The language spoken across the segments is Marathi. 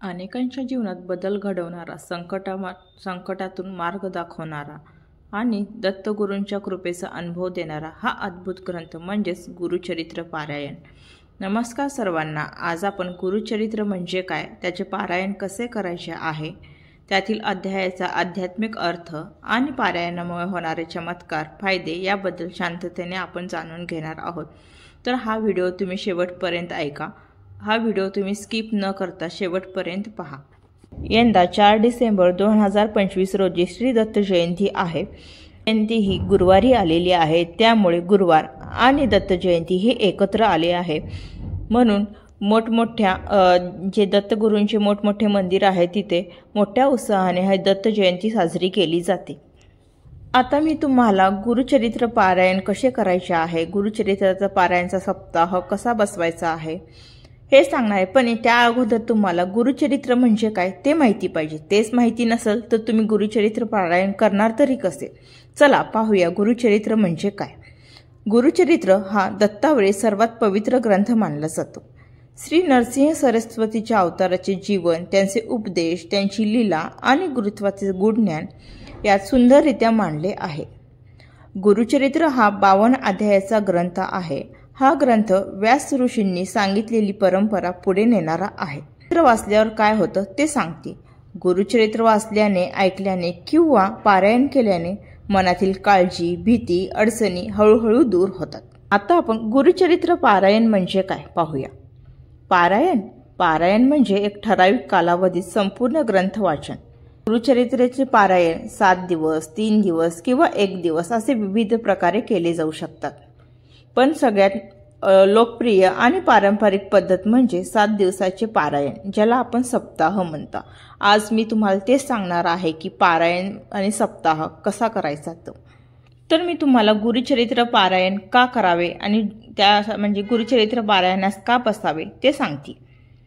अनेकांच्या जीवनात बदल घडवणारा, संकटातून मार्ग दाखवणारा आणि दत्तगुरूंच्या कृपेचा अनुभव देणारा हा अद्भुत ग्रंथ म्हणजेच गुरुचरित्र पारायण. नमस्कार सर्वांना. आज आपण गुरुचरित्र म्हणजे काय, त्याचे पारायण कसे करायचे आहे, त्यातील अध्यायाचा आध्यात्मिक अर्थ आणि पारायणामुळे होणारे चमत्कार, फायदे याबद्दल शांततेने आपण जाणून घेणार आहोत. तर हा व्हिडिओ तुम्ही शेवटपर्यंत ऐका. हा व्हिडिओ तुम्ही स्किप न करता शेवटपर्यंत पहा. यंदा 4 डिसेंबर 2025 रोजी श्री दत्त जयंती आहे. जयंती ही गुरुवारी आलेली आहे, त्यामुळे गुरुवार आणि दत्त जयंती हे एकत्र आले आहे. म्हणून मोठमोठ्या जे दत्तगुरूंचे मोठमोठे मंदिर आहे तिथे मोठ्या उत्साहाने ही दत्त जयंती साजरी केली जाते. आता मी तुम्हाला गुरुचरित्र पारायण कसे करायचे आहे, गुरुचरित्राचा पारायणचा सप्ताह कसा बसवायचा आहे हे सांगणार आहे. पण त्या अगोदर तुम्हाला गुरुचरित्र म्हणजे काय ते माहिती पाहिजे. तेच माहिती नसेल तर तुम्ही गुरुचरित्र पारायण करणार तरी कसे. चला पाहूया गुरुचरित्र म्हणजे काय. गुरुचरित्र हा दत्तावरील सर्वात पवित्र ग्रंथ मानला जातो. श्री नरसिंह सरस्वतीच्या अवताराचे जीवन, त्यांचे उपदेश, त्यांची लीला आणि गुरुत्वाचे गुढज्ञान यात सुंदररित्या मांडले आहे. गुरुचरित्र हा 52 अध्यायाचा ग्रंथ आहे. हा ग्रंथ व्यास ऋषींनी सांगितलेली परंपरा पुढे नेणारा आहे. चरित्र वाचल्यावर काय होतं ते सांगते. गुरुचरित्र वाचल्याने, ऐकल्याने किंवा पारायण केल्याने मनातील काळजी, भीती, अडचणी हळूहळू दूर होतात. आता आपण गुरुचरित्र पारायण म्हणजे काय पाहूया. पारायण म्हणजे एक ठराविक कालावधीत संपूर्ण ग्रंथ वाचन. गुरुचरित्राचे पारायण 7 दिवस, 3 दिवस किंवा 1 दिवस असे विविध प्रकारे केले जाऊ शकतात. पण सगळ्यात लोकप्रिय आणि पारंपरिक पद्धत म्हणजे 7 दिवसाचे पारायण, ज्याला आपण सप्ताह म्हणता. आज मी तुम्हाला तेच सांगणार आहे की पारायण आणि सप्ताह कसा करायचा. तर मी तुम्हाला गुरुचरित्र पारायण का करावे आणि म्हणजे गुरुचरित्र पारायणास का बसावे ते सांगते.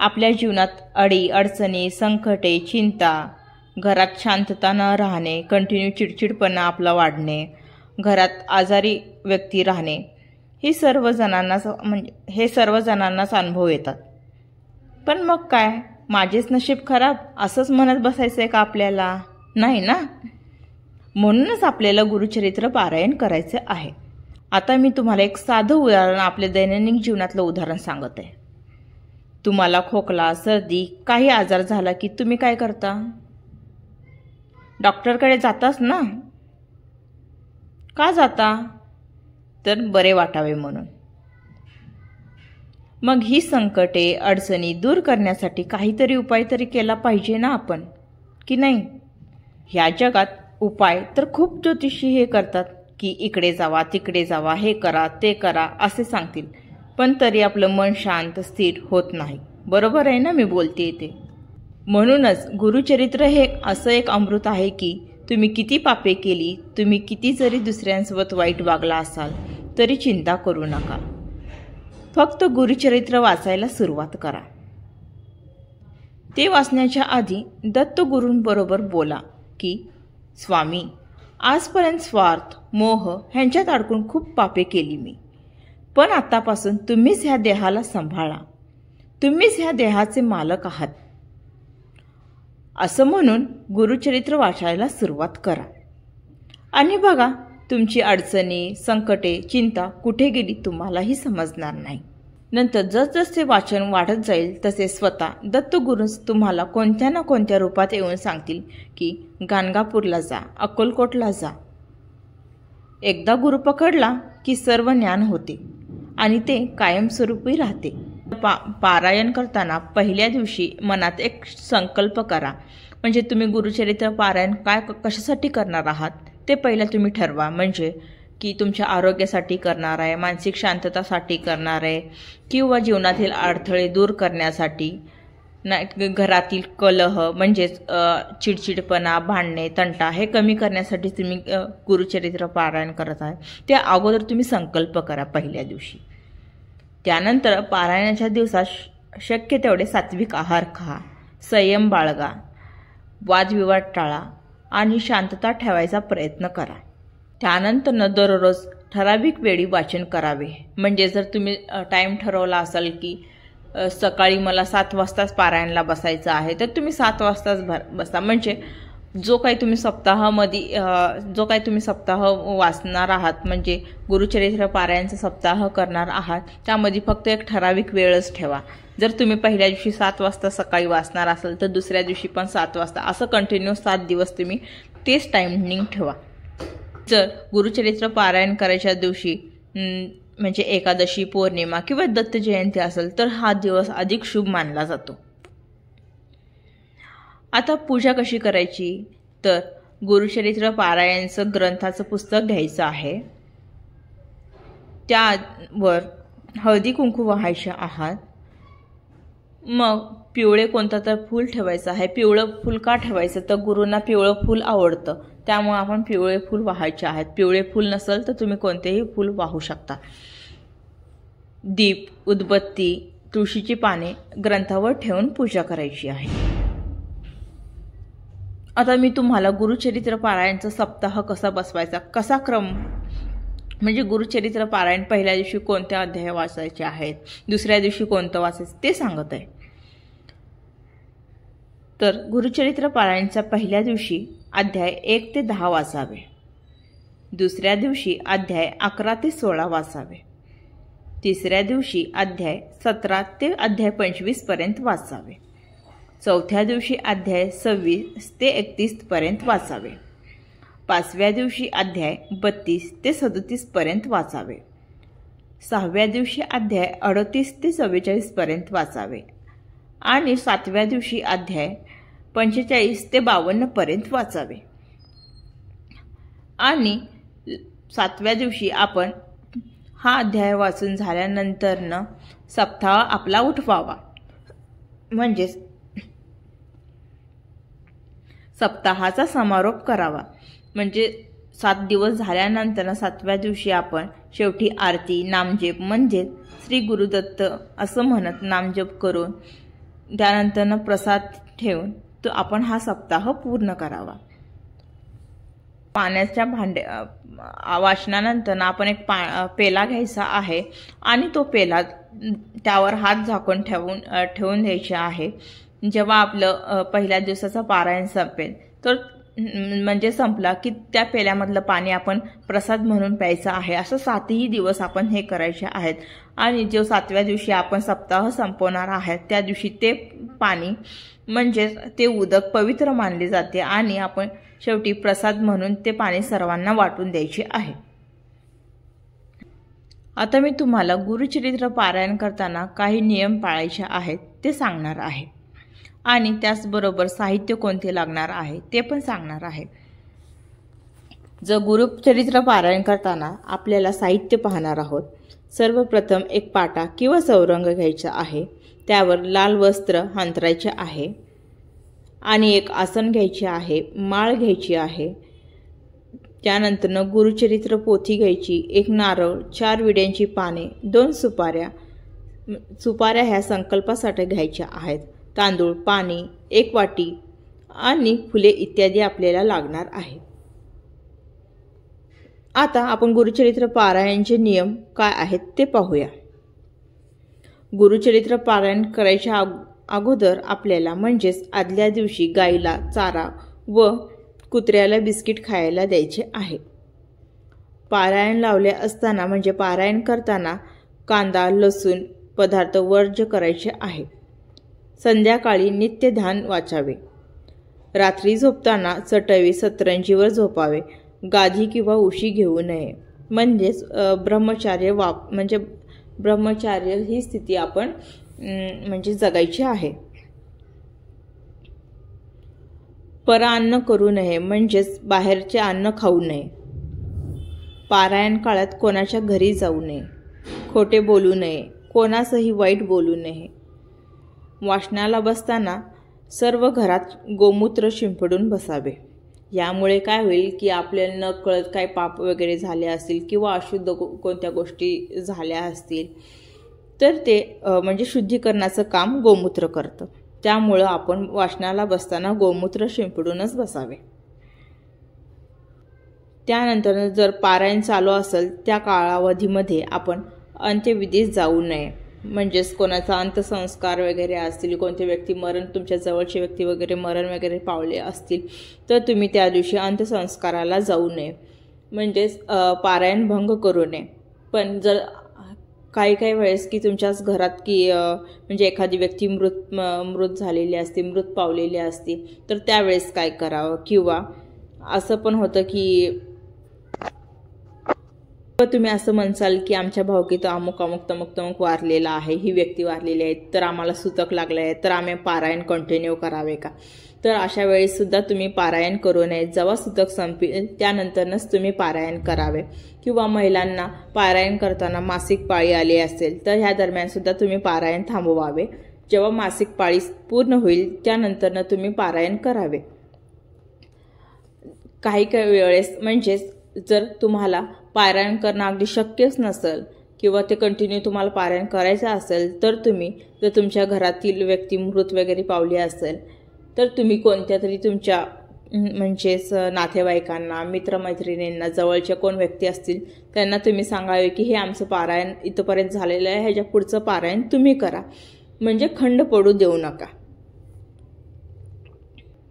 आपल्या जीवनात अडचणी, संकटे, चिंता, घरात शांतता न राहणे, कंटिन्यू चिडचिडपणा आपला वाढणे, घरात आजारी व्यक्ती राहणे, हे सर्व जणांनाच अनुभव येतात. पण मग काय, माझेच नशीब खराब असंच म्हणत बसायचंय का आपल्याला? नाही ना. म्हणूनच आपल्याला गुरुचरित्र पारायण करायचे आहे. आता मी तुम्हाला एक साधं उदाहरण, आपल्या दैनंदिन जीवनातलं उदाहरण सांगत आहे. तुम्हाला खोकला, सर्दी, काही आजार झाला की तुम्ही काय करता? डॉक्टरकडे जाताच ना. का जाता? तर बरे वाटावे म्हणून. मग ही संकटे, अडचणी दूर करण्यासाठी काहीतरी उपाय तरी केला पाहिजे ना आपण, की नाही? ह्या जगात उपाय तर खूप ज्योतिषी हे करतात की इकडे जावा, तिकडे जावा, हे करा, ते करा असे सांगतील. पण तरी आपलं मन शांत, स्थिर होत नाही. बरोबर आहे ना मी बोलते ते? म्हणूनच गुरुचरित्र हे असं एक अमृत आहे की तुम्ही किती पापे केली, तुम्ही किती जरी दुसऱ्यांसोबत वाईट वागला असाल तरी चिंता करू नका. फक्त गुरुचरित्र वाचायला सुरुवात करा. ते वाचण्याच्या आधी दत्तगुरूंबरोबर बोला की स्वामी, आजपर्यंत स्वार्थ, मोह ह्यांच्यात अडकून खूप पापे केली मी. पण आतापासून तुम्हीच ह्या देहाला सांभाळा, तुम्हीच ह्या देहाचे मालक आहात असं म्हणून गुरुचरित्र वाचायला सुरुवात करा. आणि बघा, तुमची अडचणी, संकटे, चिंता कुठे गेली तुम्हालाही समजणार नाही. नंतर जसजसे वाचन वाढत जाईल तसे स्वतः दत्तगुरू तुम्हाला कोणत्या ना कोणत्या रूपात येऊन सांगतील की गाणगापूरला जा, अक्कलकोटला जा. एकदा गुरु पकडला की सर्व ज्ञान होते आणि ते कायमस्वरूपी राहते. पारायण करताना पहिल्या दिवशी मनात एक संकल्प करा. म्हणजे तुम्ही गुरुचरित्र पारायण कशासाठी करणार आहात ते पहिलं तुम्ही ठरवा. म्हणजे की तुमच्या आरोग्यासाठी करणार आहे, मानसिक शांततासाठी करणार आहे, किंवा जीवनातील अडथळे दूर करण्यासाठी, घरातील कलह म्हणजेच चिडचिडपणा, भांडणे, तंटा हे कमी करण्यासाठी तुम्ही गुरुचरित्र पारायण करत आहे. त्या अगोदर तुम्ही संकल्प करा पहिल्या दिवशी. त्यानंतर पारायणाच्या दिवसात शक्य तेवढे सात्विक आहार खा, संयम बाळगा, वादविवाद टाळा आणि शांतता ठेवायचा प्रयत्न करा. त्यानंतर दररोज ठराविक वेळी वाचन करावे. म्हणजे जर तुम्ही टाईम ठरवला असाल की सकाळी मला 7 वाजताच पारायणला बसायचं आहे, तर तुम्ही 7 वाजताच बसा. म्हणजे जो काही तुम्ही सप्ताह वाचणार आहात, म्हणजे गुरुचरित्र पारायणचा सप्ताह करणार आहात, त्यामध्ये फक्त एक ठराविक वेळच ठेवा. जर तुम्ही पहिल्या दिवशी 7 वाजता सकाळी वाचणार असाल तर दुसऱ्या दिवशी पण 7 वाजता, असं कंटिन्यू 7 दिवस तुम्ही तेच टायमिंग ठेवा. जर गुरुचरित्र पारायण करायच्या दिवशी म्हणजे एकादशी, पौर्णिमा किंवा दत्त जयंती असेल तर हा दिवस अधिक शुभ मानला जातो. आता पूजा कशी करायची, तर गुरुचरित्र पारायणचं ग्रंथाचं पुस्तक घ्यायचं आहे. त्यावर हळदी कुंकू वाहायचे आहात. मग पिवळे कोणतं तर फूल ठेवायचं आहे. पिवळं फूल का ठेवायचं, तर गुरूंना पिवळं फूल आवडतं, त्यामुळे आपण पिवळे फूल वाहायचे आहेत. पिवळे फूल नसेल तर तुम्ही कोणतेही फूल वाहू शकता. दीप, उदबत्ती, तुळशीची पाने ग्रंथावर ठेवून पूजा करायची आहे. आता मी तुम्हाला गुरुचरित्र पारायणचा सप्ताह कसा बसवायचा, कसा क्रम, म्हणजे गुरुचरित्र पारायण पहिल्या दिवशी कोणते अध्याय वाचायचे आहेत, दुसऱ्या दिवशी कोणतं वाचायचं ते सांगत आहे. तर गुरुचरित्र पारायणच्या पहिल्या दिवशी अध्याय 1 ते 10 वाचावे. दुसऱ्या दिवशी अध्याय 11 ते 16 वाचावे. तिसऱ्या दिवशी अध्याय 17 ते अध्याय 25 पर्यंत वाचावे. चौथ्या दिवशी अध्याय 26 ते 31 पर्यंत वाचावे. पाचव्या दिवशी अध्याय 32 ते 37 पर्यंत वाचावे. सहाव्या दिवशी अध्याय 38 ते 44 पर्यंत वाचावे. आणि सातव्या दिवशी अध्याय 45 ते 52 पर्यंत वाचावे. आणि सातव्या दिवशी आपण हा अध्याय वाचून झाल्यानंतरनं सप्ताह आपला उठवावा. म्हणजेच सप्ताहाचा समारोप करावा. म्हणजे 7 दिवस झाल्यानंतर 7व्या दिवशी आपण शेवटी आरती, नामजप म्हणजे श्री गुरुदत्त असं म्हणत नामजप करून त्यानंतर प्रसाद ठेवून तो आपण हा सप्ताह पूर्ण करावा. पाण्याच्या वाचनानंतर आपण एक पेला घ्यायचा आहे आणि तो पेला त्यावर हात झाकून ठेवून द्यायचे आहे. जेव्हा आपलं पहिल्या दिवसाचं पारायण संपेल तर म्हणजे संपला की त्या पेल्यामधलं पाणी आपण प्रसाद म्हणून प्यायचं आहे. असं 7ही दिवस आपण हे करायचे आहेत. आणि जो 7व्या दिवशी आपण सप्ताह संपवणार आहे त्या दिवशी ते पाणी म्हणजे ते उदक पवित्र मानले जाते आणि आपण शेवटी प्रसाद म्हणून ते पाणी सर्वांना वाटून द्यायचे आहे. आता मी तुम्हाला गुरुचरित्र पारायण करताना काही नियम पाळायचे आहेत ते सांगणार आहे आणि त्याचबरोबर साहित्य कोणते लागणार आहे ते पण सांगणार आहे. जर गुरुचरित्र पारायण करताना आपल्याला साहित्य पाहणार आहोत. सर्वप्रथम एक पाटा किंवा चौरंग घ्यायचा आहे. त्यावर लाल वस्त्र अंथरायचे आहे आणि एक आसन घ्यायचे आहे. माळ घ्यायची आहे. त्यानंतर गुरुचरित्र पोथी घ्यायची. एक नारळ, 4 विड्यांची पाने, 2 सुपाऱ्या ह्या संकल्पासाठी घ्यायच्या आहेत. तांदूळ, पाणी, 1 वाटी आणि फुले इत्यादी आपल्याला लागणार आहे. आता आपण गुरुचरित्र पारायणचे नियम काय आहेत ते पाहूया. गुरुचरित्र पारायण करायच्या अगोदर आपल्याला म्हणजेच आदल्या दिवशी गाईला चारा व कुत्र्याला बिस्किट खायला द्यायचे आहे. पारायण लावले असताना म्हणजे पारायण करताना कांदा, लसूण पदार्थ वर्ज्य करायचे आहे. संध्याकाळी नित्यध्यान वाचावे. रात्री झोपताना चटई सतरंजीवर झोपावे. गादी किंवा उशी घेऊ नये. म्हणजेच ब्रह्मचार्य ही स्थिती आपण म्हणजे जगायची आहे. परान्न करू नये म्हणजेच बाहेरचे अन्न खाऊ नये. पारायण काळात कोणाच्या घरी जाऊ नये. खोटे बोलू नये. कोणासही वाईट बोलू नये. वाचनाला बसताना सर्व घरात गोमूत्र शिंपडून बसावे. यामुळे काय होईल की आपल्याला न कळत काय पाप वगैरे झाले असतील किंवा अशुद्ध कोणत्या गोष्टी झाल्या असतील तर ते म्हणजे शुद्धीकरणाचं काम गोमूत्र करतं. त्यामुळं आपण वाचनाला बसताना गोमूत्र शिंपडूनच बसावे. त्यानंतर जर पारायण चालू असेल त्या कालावधीमध्ये आपण अंत्यविधीस जाऊ नये. म्हणजेच कोणाचा अंत्यसंस्कार वगैरे असतील, कोणते व्यक्ती तुमच्या जवळचे व्यक्ती वगैरे मरण वगैरे पावले असतील तर तुम्ही त्या दिवशी अंत्यसंस्काराला जाऊ नये, म्हणजेच पारायण भंग करू नये. पण जर काही वेळेस की तुमच्याच घरात की म्हणजे एखादी व्यक्ती मृत झालेली असते, मृत पावलेली असते, तर त्यावेळेस काय करावं? किंवा असं पण होतं की तुम्ही असं म्हणसाल की आमच्या भावकीत अमुक अमुक तमुक वारलेला आहे, ही व्यक्ती वारलेली आहे, तर आम्हाला सुतक लागलं आहे, तर आम्ही पारायण कंटिन्यू करावे का? तर अशा वेळेस सुद्धा तुम्ही पारायण करू नये. जेव्हा सुतक संपेल त्यानंतरच तुम्ही पारायण करावे. किंवा महिलांना पारायण करताना मासिक पाळी आली असेल तर ह्या दरम्यान सुद्धा तुम्ही पारायण थांबवावे. जेव्हा मासिक पाळी पूर्ण होईल त्यानंतरनं तुम्ही पारायण करावे. काही वेळेस म्हणजेच जर तुम्हाला पारायण करणं अगदी शक्यच नसेल किंवा ते कंटिन्यू तुम्हाला पारायण करायचं असेल तर तुम्ही जर तुमच्या घरातील व्यक्ती मृत वगैरे पावली असेल तर तुम्ही कोणत्या तरी तुमच्या म्हणजेच नातेवाईकांना, मित्रमैत्रिणींना, जवळच्या कोण व्यक्ती असतील त्यांना तुम्ही सांगावे की हे आमचं पारायण इथंपर्यंत झालेलं आहे, ह्याच्या पुढचं पारायण तुम्ही करा, म्हणजे खंड पडू देऊ नका.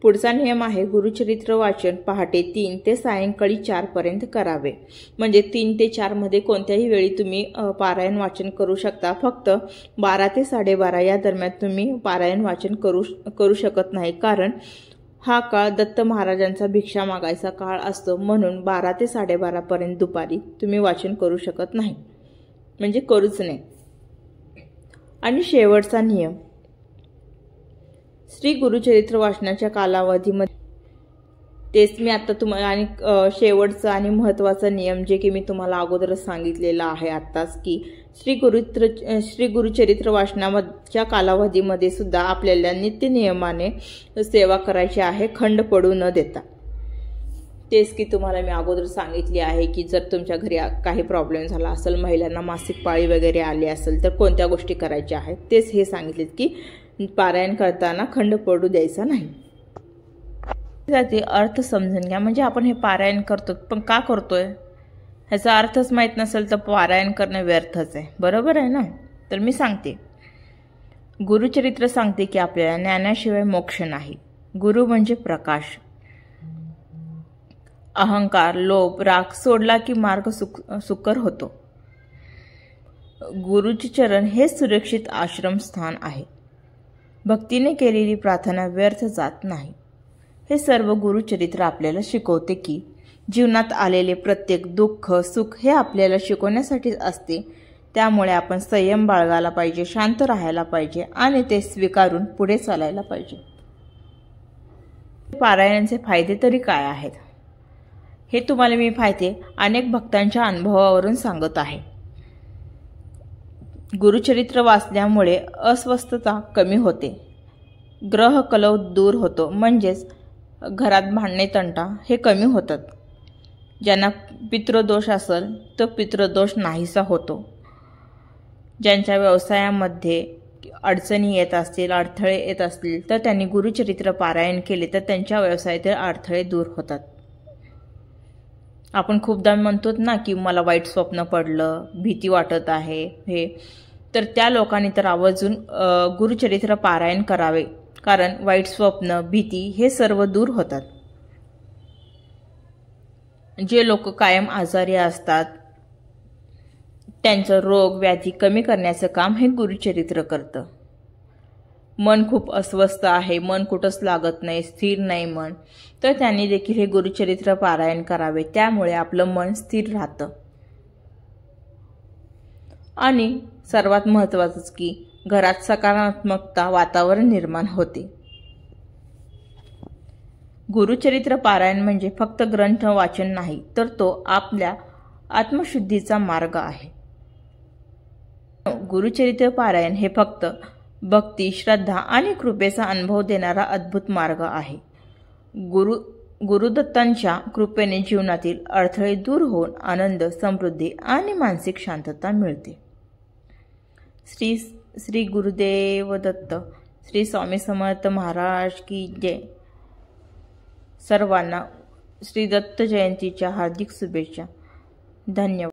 पुढचा नियम आहे गुरुचरित्र वाचन पहाटे 3 ते सायंकाळी 4 पर्यंत करावे. म्हणजे 3 ते 4 मध्ये कोणत्याही वेळी तुम्ही पारायण वाचन करू शकता. फक्त 12 ते 12:30 या दरम्यान तुम्ही पारायण वाचन करू शकत नाही, कारण हा काळ दत्त महाराजांचा भिक्षा मागायचा काळ असतो. म्हणून 12 ते 12:30 पर्यंत दुपारी तुम्ही वाचन करू शकत नाही, म्हणजे करूच नाही. आणि शेवटचा नियम, श्री गुरुचरित्र वाचनाच्या कालावधीमध्ये तेच मी आता तुम्हाला आणि शेवटचा आणि महत्त्वाचा नियम जे की मी तुम्हाला अगोदरच सांगितलेला आहे आत्ताच, की श्री गुरुचरित्र वाचनाच्या कालावधीमध्ये सुद्धा आपल्याला नित्यनियमाने सेवा करायची आहे, खंड पडू न देता. तेच की तुम्हाला मी अगोदर सांगितले आहे की जर तुमच्या घरी काही प्रॉब्लेम झाला असेल, महिलांना मासिक पाळी वगैरे आली असेल तर कोणत्या गोष्टी करायच्या आहेत, तेच हे सांगितलेत की पारायण करताना खंड पडू द्यायचा नाही. त्याचे अर्थ समजून घ्या. म्हणजे आपण हे पारायण करतो पण का करतोय ह्याचा अर्थच माहीत नसेल तर पारायण करणं व्यर्थच आहे, बरोबर आहे ना? तर मी सांगते, गुरुचरित्र सांगते की आपल्याला ज्ञानाशिवाय मोक्ष नाही. गुरु म्हणजे प्रकाश. अहंकार, लोभ, राग सोडला की मार्ग सुकर होतो. गुरुचे चरण हे सुरक्षित आश्रमस्थान आहे. भक्तीने केलेली प्रार्थना व्यर्थ जात नाही. हे सर्व गुरुचरित्र आपल्याला शिकवते की जीवनात आलेले प्रत्येक दुःख सुख हे आपल्याला शिकवण्यासाठीच असते. त्यामुळे आपण संयम बाळगायला पाहिजे, शांत राहायला पाहिजे आणि ते स्वीकारून पुढे चालायला पाहिजे. पारायणाचे फायदे तरी काय आहेत हे तुम्हाला मी फायदे अनेक भक्तांच्या अनुभवावरून सांगत आहे. गुरुचरित्र वाचल्यामुळे अस्वस्थता कमी होते, ग्रह कलह दूर होतो, म्हणजेच घरात भांडणे तंटा हे कमी होतात. ज्यांना पितृदोष असेल तर पितृदोष नाहीसा होतो. ज्यांच्या व्यवसायामध्ये अडचणी येत असतील, अडथळे येत असतील तर त्यांनी गुरुचरित्र पारायण केले तर त्यांच्या व्यवसायातील अडथळे दूर होतात. आपण खूपदा म्हणतो ना की मला वाईट स्वप्न पडलं, भीती वाटत आहे, हे तर त्या लोकांनी तर आवर्जून गुरुचरित्र पारायण करावे, कारण वाईट स्वप्न, भीती हे सर्व दूर होतात. जे लोक कायम आजारी असतात त्यांचं रोग व्याधी कमी करण्याचं काम हे गुरुचरित्र करतं. मन खूप अस्वस्थ आहे, मन कुठंच लागत नाही, स्थिर नाही मन, तर त्यांनी देखील हे गुरुचरित्र पारायण करावे. त्यामुळे आपलं मन स्थिर राहतं. आणि सर्वात महत्त्वाचं की घरात सकारात्मकता वातावरण निर्माण होते. गुरुचरित्र पारायण म्हणजे फक्त ग्रंथ वाचन नाही, तर तो आपल्या आत्मशुद्धीचा मार्ग आहे. गुरुचरित्र पारायण हे फक्त भक्ती, श्रद्धा आणि कृपेचा अनुभव देणारा अद्भुत मार्ग आहे. गुरुदत्तांच्या कृपेने जीवनातील अडथळे दूर होऊन आनंद, समृद्धी आणि मानसिक शांतता मिळते. श्री गुरुदेव दत्त. श्री स्वामी समर्थ महाराज की जय. सर्वांना श्री दत्त जयंतीच्या हार्दिक शुभेच्छा. धन्यवाद.